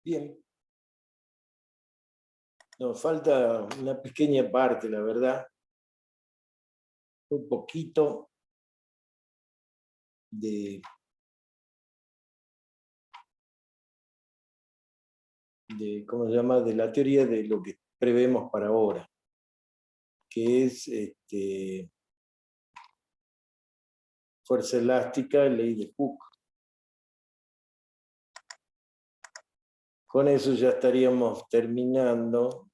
Bien. Nos falta una pequeña parte, la verdad. Un poquito de ¿cómo se llama? De la teoría de lo que prevemos para ahora, que es fuerza elástica, ley de Hooke. Con eso ya estaríamos terminando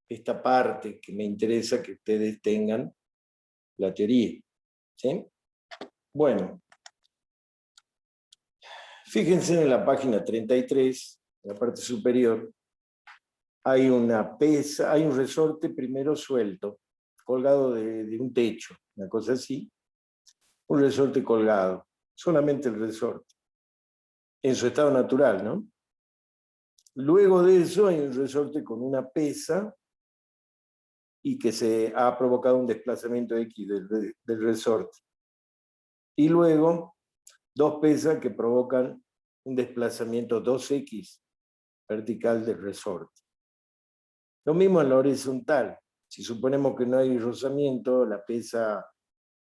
esta parte que me interesa que ustedes tengan la teoría. ¿Sí? Bueno, fíjense en la página 33, en la parte superior, hay una pesa, hay un resorte primero suelto, colgado de un techo, una cosa así, un resorte colgado, solamente el resorte, en su estado natural, ¿no? Luego de eso hay un resorte con una pesa y que se ha provocado un desplazamiento X del resorte. Y luego dos pesas que provocan un desplazamiento 2X vertical del resorte. Lo mismo en la horizontal. Si suponemos que no hay rozamiento, la pesa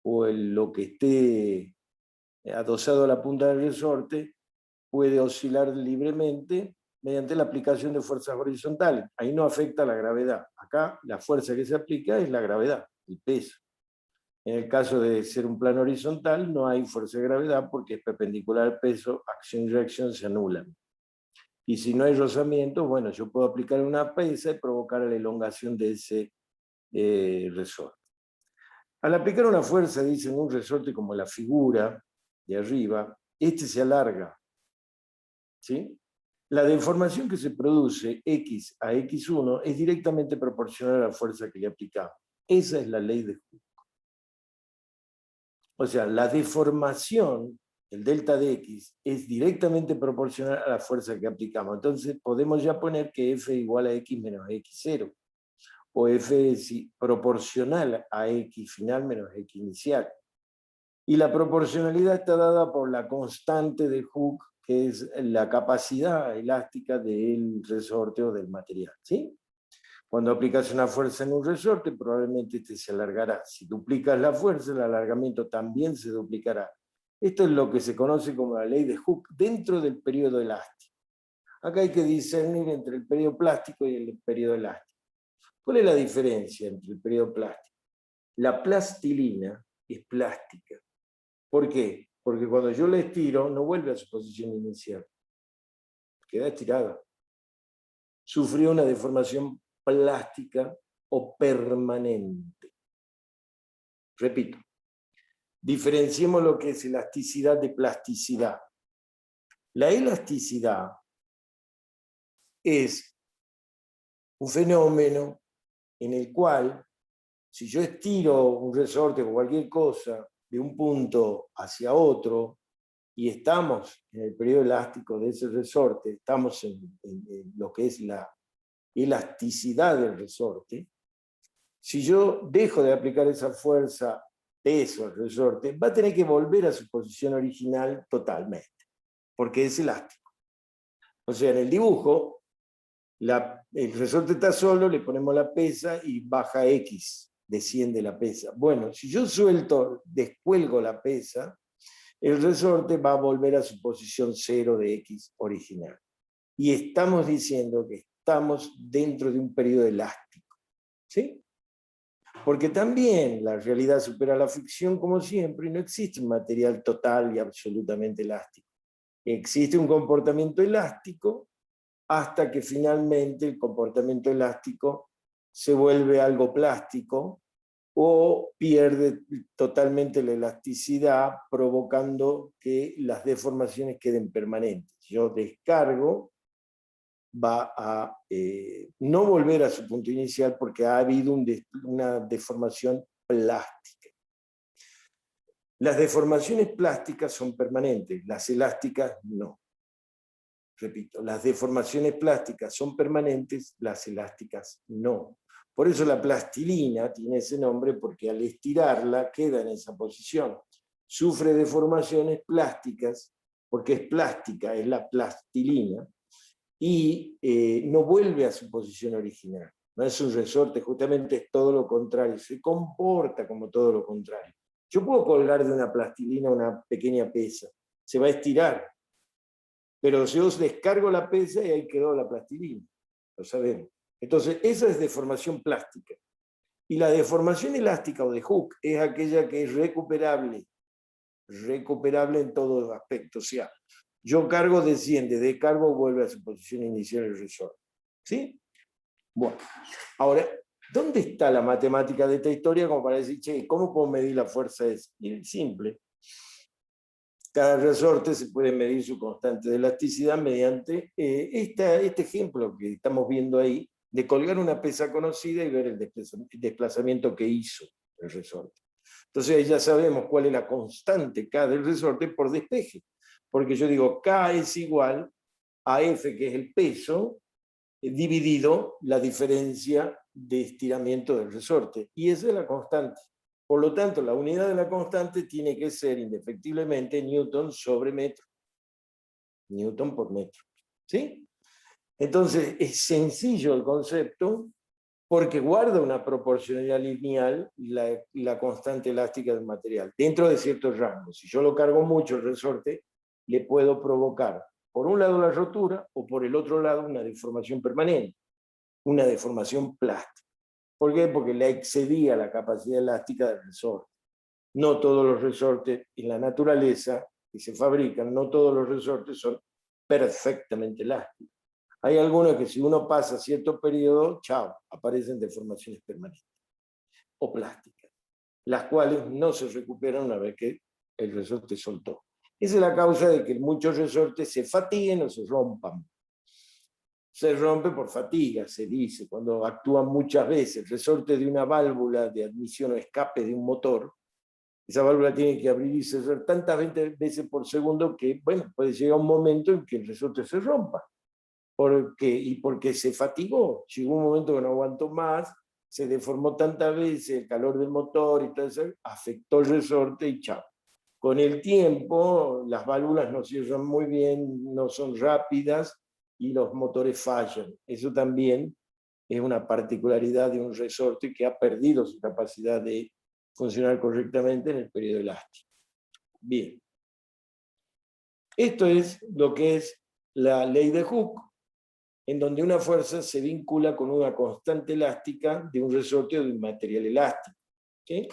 o lo que esté adosado a la punta del resorte puede oscilar libremente mediante la aplicación de fuerzas horizontales. Ahí no afecta la gravedad. Acá la fuerza que se aplica es la gravedad, el peso. En el caso de ser un plano horizontal no hay fuerza de gravedad porque es perpendicular al peso, acción y reacción se anulan. Y si no hay rozamiento, bueno, yo puedo aplicar una pesa y provocar la elongación de ese resorte. Al aplicar una fuerza, dicen un resorte como la figura de arriba, este se alarga. ¿Sí? La deformación que se produce X a X1 es directamente proporcional a la fuerza que le aplicamos. Esa es la ley de Hooke. O sea, la deformación, el delta de X, es directamente proporcional a la fuerza que aplicamos. Entonces podemos ya poner que F igual a X menos X0. O F es proporcional a X final menos X inicial. Y la proporcionalidad está dada por la constante de Hooke, que es la capacidad elástica del resorte o del material. ¿Sí? Cuando aplicas una fuerza en un resorte, probablemente este se alargará. Si duplicas la fuerza, el alargamiento también se duplicará. Esto es lo que se conoce como la ley de Hooke dentro del periodo elástico. Acá hay que discernir entre el periodo plástico y el periodo elástico. ¿Cuál es la diferencia entre el periodo plástico? La plastilina es plástica. ¿Por qué? Porque cuando yo la estiro, no vuelve a su posición inicial. Queda estirada. Sufrió una deformación plástica o permanente. Repito, diferenciemos lo que es elasticidad de plasticidad. La elasticidad es un fenómeno en el cual, si yo estiro un resorte o cualquier cosa de un punto hacia otro, y estamos en el periodo elástico de ese resorte, estamos en lo que es la elasticidad del resorte, si yo dejo de aplicar esa fuerza, peso al resorte, va a tener que volver a su posición original totalmente, porque es elástico. O sea, en el dibujo, el resorte está solo, le ponemos la pesa y baja X, desciende la pesa. Bueno, si yo suelto, descuelgo la pesa, el resorte va a volver a su posición 0 de X original. Y estamos diciendo que estamos dentro de un periodo elástico. ¿Sí? Porque también la realidad supera la ficción como siempre y no existe un material total y absolutamente elástico. Existe un comportamiento elástico hasta que finalmente el comportamiento elástico se vuelve algo plástico o pierde totalmente la elasticidad, provocando que las deformaciones queden permanentes. Yo descargo, va a no volver a su punto inicial porque ha habido una deformación plástica. Las deformaciones plásticas son permanentes, las elásticas no. Repito, las deformaciones plásticas son permanentes, las elásticas no. Por eso la plastilina tiene ese nombre, porque al estirarla queda en esa posición. Sufre deformaciones plásticas porque es plástica, es la plastilina, y no vuelve a su posición original. No es un resorte, justamente es todo lo contrario, se comporta como todo lo contrario. Yo puedo colgar de una plastilina una pequeña pesa, se va a estirar, pero yo descargo la pesa y ahí quedó la plastilina, lo sabemos. Entonces, esa es deformación plástica. Y la deformación elástica o de Hooke es aquella que es recuperable en todo aspecto. O sea, yo cargo, desciende, descargo, vuelve a su posición inicial el resorte. ¿Sí? Bueno, ahora, ¿dónde está la matemática de esta historia como para decir, che, ¿cómo puedo medir la fuerza? Es simple. Cada resorte se puede medir su constante de elasticidad mediante este ejemplo que estamos viendo ahí, de colgar una pesa conocida y ver el desplazamiento que hizo el resorte. Entonces ahí ya sabemos cuál es la constante K del resorte por despeje, porque yo digo K es igual a F, que es el peso, dividido la diferencia de estiramiento del resorte, y esa es la constante. Por lo tanto, la unidad de la constante tiene que ser indefectiblemente Newton sobre metro. Newton por metro. ¿Sí? Entonces, es sencillo el concepto porque guarda una proporcionalidad lineal la constante elástica del material, dentro de ciertos rangos. Si yo lo cargo mucho el resorte, le puedo provocar, por un lado la rotura, o por el otro lado una deformación permanente, una deformación plástica. ¿Por qué? Porque le excedía la capacidad elástica del resorte. No todos los resortes en la naturaleza que se fabrican, no todos los resortes son perfectamente elásticos. Hay algunos que si uno pasa cierto periodo, chao, aparecen deformaciones permanentes o plásticas, las cuales no se recuperan una vez que el resorte soltó. Esa es la causa de que muchos resortes se fatiguen o se rompan. Se rompe por fatiga, se dice, cuando actúan muchas veces. El resorte de una válvula de admisión o escape de un motor, esa válvula tiene que abrir y cerrar tantas veces por segundo que, bueno, puede llegar un momento en que el resorte se rompa. Porque se fatigó, llegó un momento que no aguantó más, se deformó tantas veces, el calor del motor y todo eso, afectó el resorte y chao. Con el tiempo, las válvulas no cierran muy bien, no son rápidas y los motores fallan. Eso también es una particularidad de un resorte que ha perdido su capacidad de funcionar correctamente en el periodo elástico. Bien. Esto es lo que es la ley de Hooke, en donde una fuerza se vincula con una constante elástica de un resorte o de un material elástico. ¿Sí?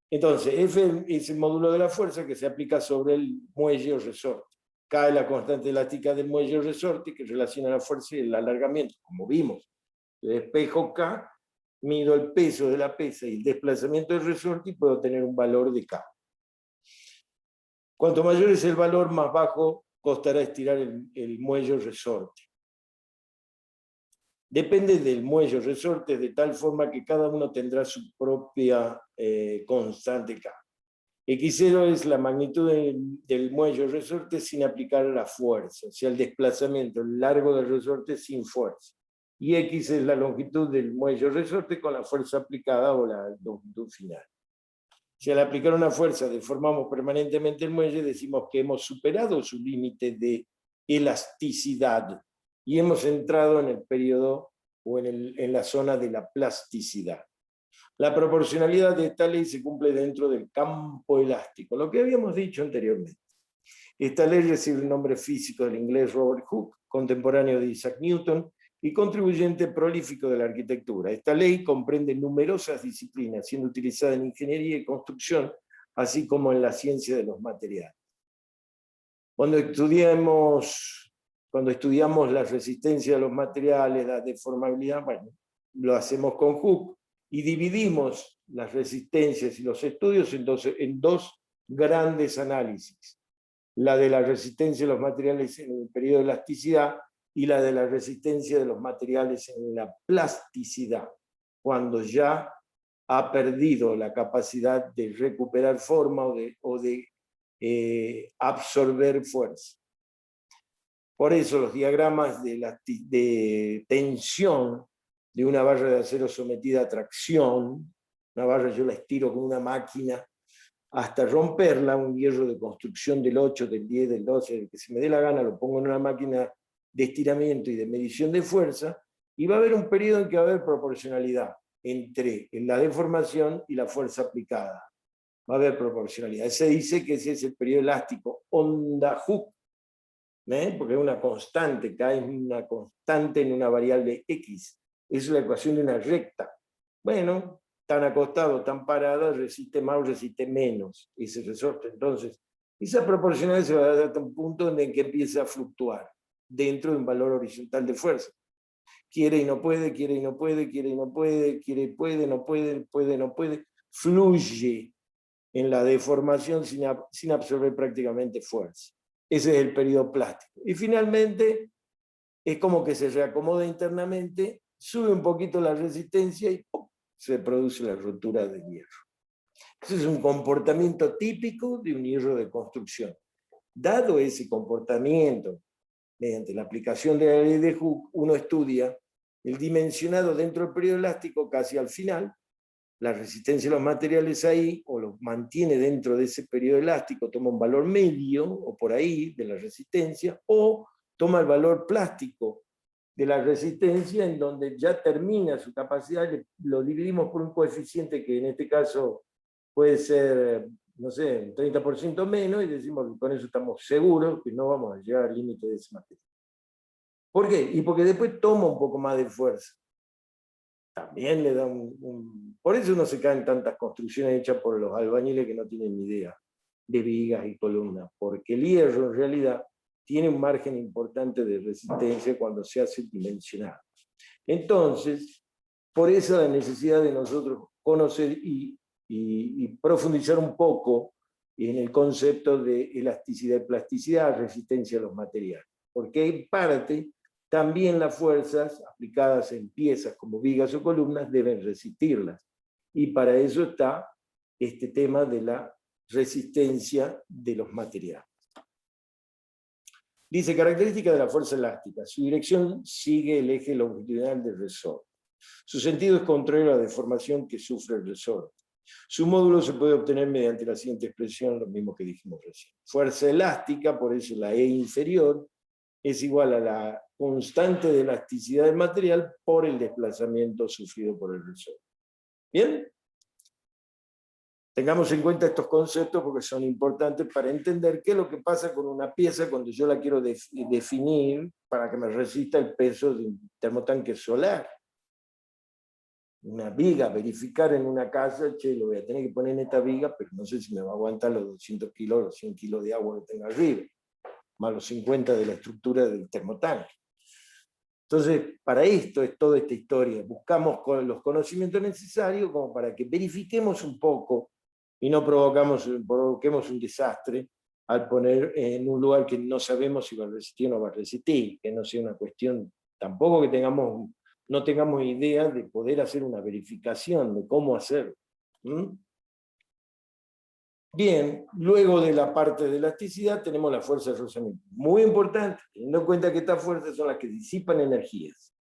Entonces, F es el módulo de la fuerza que se aplica sobre el muelle o resorte. K es la constante elástica del muelle o resorte que relaciona la fuerza y el alargamiento, como vimos. El espejo K, mido el peso de la pesa y el desplazamiento del resorte y puedo tener un valor de K. Cuanto mayor es el valor, más bajo costará estirar el muelle o resorte. Depende del muelle o resorte de tal forma que cada uno tendrá su propia constante K. X0 es la magnitud del muelle o resorte sin aplicar la fuerza, o sea, el desplazamiento, el largo del resorte sin fuerza. Y X es la longitud del muelle o resorte con la fuerza aplicada o la longitud final. Si al aplicar una fuerza deformamos permanentemente el muelle, decimos que hemos superado su límite de elasticidad y hemos entrado en el periodo o en la zona de la plasticidad. La proporcionalidad de esta ley se cumple dentro del campo elástico, lo que habíamos dicho anteriormente. Esta ley recibe el nombre físico del inglés Robert Hooke, contemporáneo de Isaac Newton y contribuyente prolífico de la arquitectura. Esta ley comprende numerosas disciplinas, siendo utilizada en ingeniería y construcción, así como en la ciencia de los materiales. Cuando estudiamos la resistencia de los materiales, la deformabilidad, bueno, lo hacemos con Hooke, y dividimos las resistencias y los estudios en dos grandes análisis. La de la resistencia de los materiales en el periodo de elasticidad y la de la resistencia de los materiales en la plasticidad, cuando ya ha perdido la capacidad de recuperar forma o de absorber fuerza. Por eso los diagramas de tensión de una barra de acero sometida a tracción, una barra yo la estiro con una máquina hasta romperla, un hierro de construcción del 8, del 10, del 12, del que se me dé la gana, lo pongo en una máquina de estiramiento y de medición de fuerza, y va a haber un periodo en que va a haber proporcionalidad entre la deformación y la fuerza aplicada. Va a haber proporcionalidad. Se dice que ese es el periodo elástico, onda Hooke, porque es una constante, K es una constante en una variable X. Es la ecuación de una recta. Bueno, tan acostado, tan parada, resiste más o resiste menos ese resorte. Entonces, esa proporcionalidad se va a dar hasta un punto en el que empieza a fluctuar dentro de un valor horizontal de fuerza. Quiere y no puede, quiere y no puede, quiere y no puede, quiere y puede, no puede, puede, no puede. Fluye en la deformación sin absorber prácticamente fuerza. Ese es el periodo plástico. Y finalmente, es como que se reacomoda internamente, sube un poquito la resistencia y ¡pum!, se produce la rotura del hierro. Ese es un comportamiento típico de un hierro de construcción. Dado ese comportamiento, mediante la aplicación de la ley de Hooke, uno estudia el dimensionado dentro del periodo elástico casi al final, la resistencia de los materiales ahí, o los mantiene dentro de ese periodo elástico, toma un valor medio, o por ahí, de la resistencia, o toma el valor plástico de la resistencia, en donde ya termina su capacidad, lo dividimos por un coeficiente que en este caso puede ser, no sé, un 30% menos, y decimos que con eso estamos seguros que no vamos a llegar al límite de ese material. ¿Por qué? Y porque después toma un poco más de fuerza. También le da Por eso no se caen tantas construcciones hechas por los albañiles que no tienen ni idea de vigas y columnas, porque el hierro en realidad tiene un margen importante de resistencia cuando se hace dimensionado. Entonces, por eso la necesidad de nosotros conocer y profundizar un poco en el concepto de elasticidad y plasticidad, resistencia a los materiales, porque en parte también las fuerzas aplicadas en piezas como vigas o columnas deben resistirlas. Y para eso está este tema de la resistencia de los materiales. Dice, característica de la fuerza elástica. Su dirección sigue el eje longitudinal del resorte. Su sentido es contrario a la deformación que sufre el resorte. Su módulo se puede obtener mediante la siguiente expresión, lo mismo que dijimos recién. Fuerza elástica, por eso la E inferior, es igual a la constante de elasticidad del material por el desplazamiento sufrido por el resorte. ¿Bien? Tengamos en cuenta estos conceptos porque son importantes para entender qué es lo que pasa con una pieza cuando yo la quiero definir para que me resista el peso de un termotanque solar. Una viga, verificar en una casa, che, lo voy a tener que poner en esta viga, pero no sé si me va a aguantar los 200 kilos, los 100 kilos de agua que tenga arriba, más los 50 de la estructura del termotanque. Entonces, para esto es toda esta historia. Buscamos los conocimientos necesarios como para que verifiquemos un poco y no provoquemos un desastre al poner en un lugar que no sabemos si va a resistir o no va a resistir, que no sea una cuestión, tampoco que no tengamos idea de poder hacer una verificación de cómo hacerlo. Bien, luego de la parte de elasticidad tenemos la fuerza de rozamiento. Muy importante, teniendo en cuenta que estas fuerzas son las que disipan energías.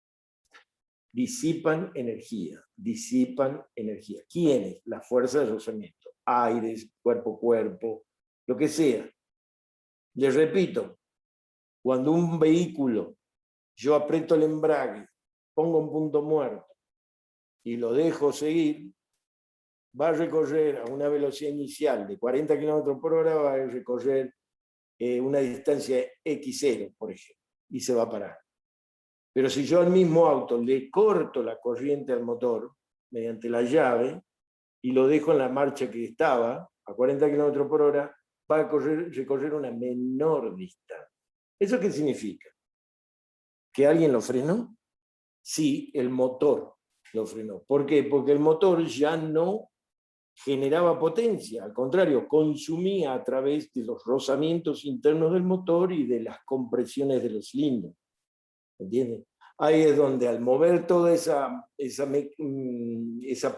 Disipan energía. ¿Quiénes? La fuerza de rozamiento. Aires, cuerpo, lo que sea. Les repito, cuando un vehículo, yo aprieto el embrague, pongo un punto muerto y lo dejo seguir, va a recorrer a una velocidad inicial de 40 km por hora, va a recorrer una distancia x0, por ejemplo, y se va a parar. Pero si yo al mismo auto le corto la corriente al motor mediante la llave y lo dejo en la marcha que estaba, a 40 km por hora, va a recorrer una menor distancia. ¿Eso qué significa? ¿Que alguien lo frenó? Sí, el motor lo frenó. ¿Por qué? Porque el motor ya no generaba potencia, al contrario, consumía a través de los rozamientos internos del motor y de las compresiones de los cilindros. ¿Entienden? Ahí es donde al mover toda esa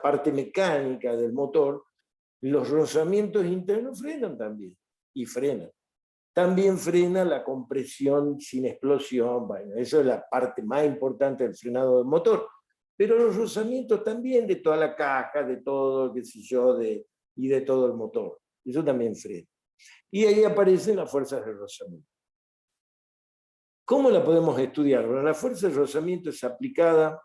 parte mecánica del motor, los rozamientos internos frenan también, y frenan. También frena la compresión sin explosión, bueno, eso es la parte más importante del frenado del motor. Pero los rozamientos también de toda la caja, de todo, qué sé yo, y de todo el motor. Eso también frena. Y ahí aparecen las fuerzas de rozamiento. ¿Cómo la podemos estudiar? Bueno, la fuerza de rozamiento es aplicada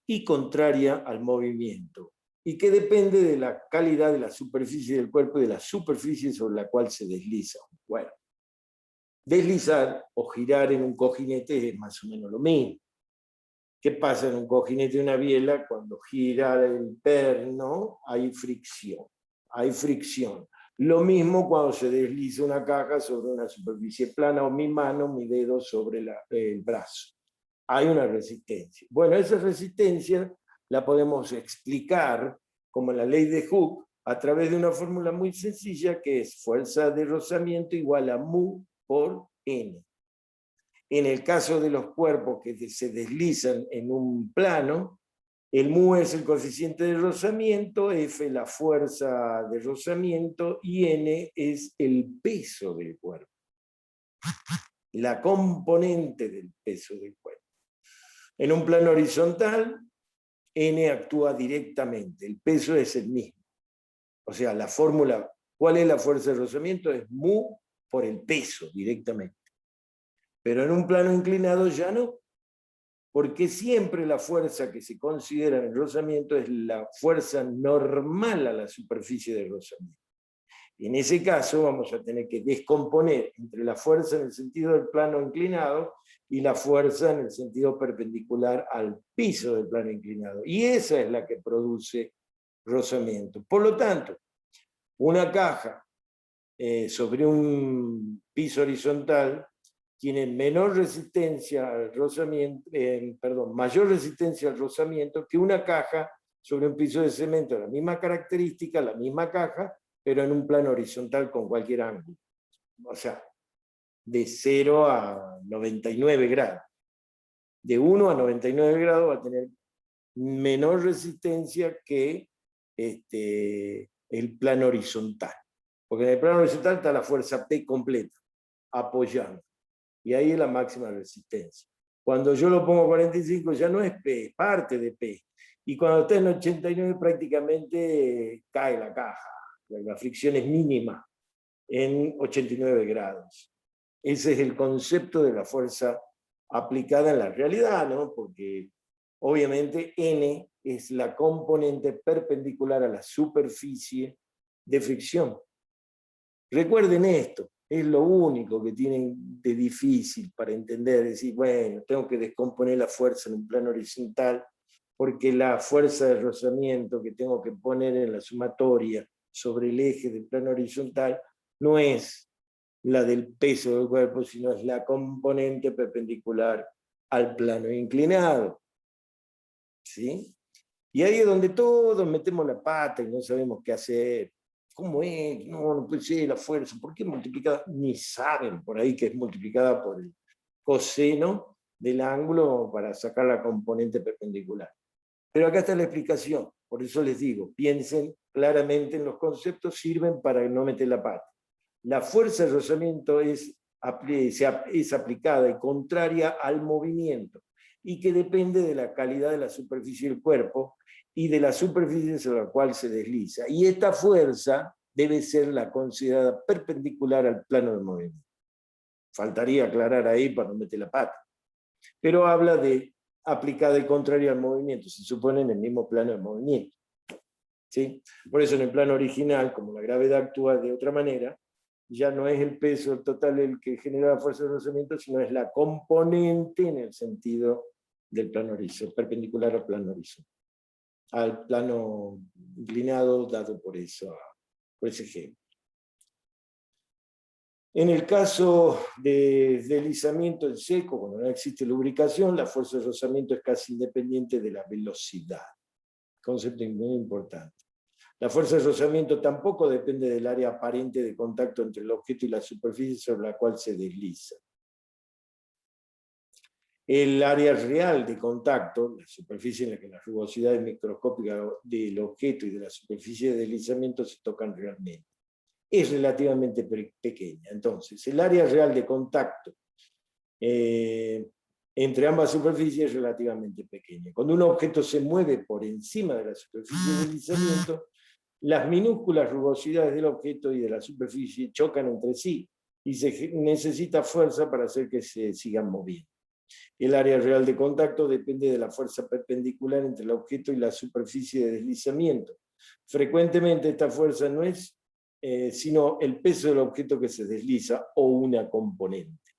y contraria al movimiento, y que depende de la calidad de la superficie del cuerpo y de la superficie sobre la cual se desliza. Bueno, deslizar o girar en un cojinete es más o menos lo mismo. ¿Qué pasa en un cojinete de una biela? Cuando gira el perno hay fricción. Hay fricción. Lo mismo cuando se desliza una caja sobre una superficie plana, o mi mano, mi dedo sobre el brazo. Hay una resistencia. Bueno, esa resistencia la podemos explicar como la ley de Hooke a través de una fórmula muy sencilla que es fuerza de rozamiento igual a mu por n. En el caso de los cuerpos que se deslizan en un plano, el mu es el coeficiente de rozamiento, F la fuerza de rozamiento y n es el peso del cuerpo, la componente del peso del cuerpo. En un plano horizontal, n actúa directamente, el peso es el mismo. O sea, la fórmula, ¿cuál es la fuerza de rozamiento? Es mu por el peso directamente. Pero en un plano inclinado ya no, porque siempre la fuerza que se considera en el rozamiento es la fuerza normal a la superficie del rozamiento. En ese caso vamos a tener que descomponer entre la fuerza en el sentido del plano inclinado y la fuerza en el sentido perpendicular al piso del plano inclinado. Y esa es la que produce rozamiento. Por lo tanto, una caja sobre un piso horizontal tiene menor resistencia al rozamiento, mayor resistencia al rozamiento que una caja sobre un piso de cemento, la misma característica, la misma caja, pero en un plano horizontal con cualquier ángulo. O sea, de 0 a 99 grados. De 1 a 99 grados va a tener menor resistencia que el plano horizontal. Porque en el plano horizontal está la fuerza P completa, apoyando. Y ahí es la máxima resistencia. Cuando yo lo pongo a 45 ya no es P, es parte de P. Y cuando está en 89 prácticamente cae la caja. La fricción es mínima en 89 grados. Ese es el concepto de la fuerza aplicada en la realidad, ¿no? Porque obviamente N es la componente perpendicular a la superficie de fricción. Recuerden esto, es lo único que tienen de difícil para entender, decir, bueno, tengo que descomponer la fuerza en un plano horizontal, porque la fuerza de rozamiento que tengo que poner en la sumatoria sobre el eje del plano horizontal no es la del peso del cuerpo, sino es la componente perpendicular al plano inclinado. ¿Sí? Y ahí es donde todos metemos la pata y no sabemos qué hacer. ¿Cómo es? No puede ser la fuerza. ¿Por qué multiplicada? Ni saben por ahí que es multiplicada por el coseno del ángulo para sacar la componente perpendicular. Pero acá está la explicación. Por eso les digo, piensen claramente en los conceptos, sirven para no meter la pata. La fuerza de rozamiento es aplicada y contraria al movimiento, y que depende de la calidad de la superficie del cuerpo y de la superficie sobre la cual se desliza. Y esta fuerza debe ser la considerada perpendicular al plano de movimiento. Faltaría aclarar ahí para no meter la pata. Pero habla de aplicada y contraria al movimiento, se supone en el mismo plano de movimiento. ¿Sí? Por eso en el plano original, como la gravedad actúa de otra manera, ya no es el peso total el que genera la fuerza de rozamiento, sino es la componente en el sentido del plano horizontal, perpendicular al plano horizontal, al plano inclinado dado por ese ejemplo. En el caso de deslizamiento en seco, cuando no existe lubricación, la fuerza de rozamiento es casi independiente de la velocidad. Concepto muy importante. La fuerza de rozamiento tampoco depende del área aparente de contacto entre el objeto y la superficie sobre la cual se desliza. El área real de contacto, la superficie en la que las rugosidades microscópicas del objeto y de la superficie de deslizamiento se tocan realmente, es relativamente pequeña. Entonces, el área real de contacto entre ambas superficies es relativamente pequeña. Cuando un objeto se mueve por encima de la superficie de deslizamiento, las minúsculas rugosidades del objeto y de la superficie chocan entre sí y se necesita fuerza para hacer que se sigan moviendo. El área real de contacto depende de la fuerza perpendicular entre el objeto y la superficie de deslizamiento. Frecuentemente esta fuerza no es sino el peso del objeto que se desliza o una componente.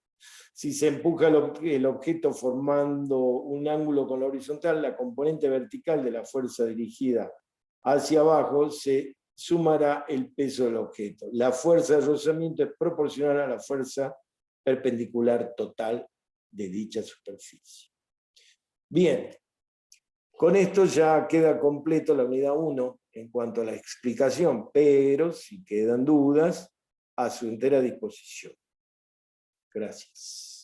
Si se empuja el objeto formando un ángulo con la horizontal, la componente vertical de la fuerza dirigida hacia abajo se sumará el peso del objeto. La fuerza de rozamiento es proporcional a la fuerza perpendicular total de dicha superficie. Bien, con esto ya queda completo la unidad 1 en cuanto a la explicación, pero si quedan dudas, a su entera disposición. Gracias.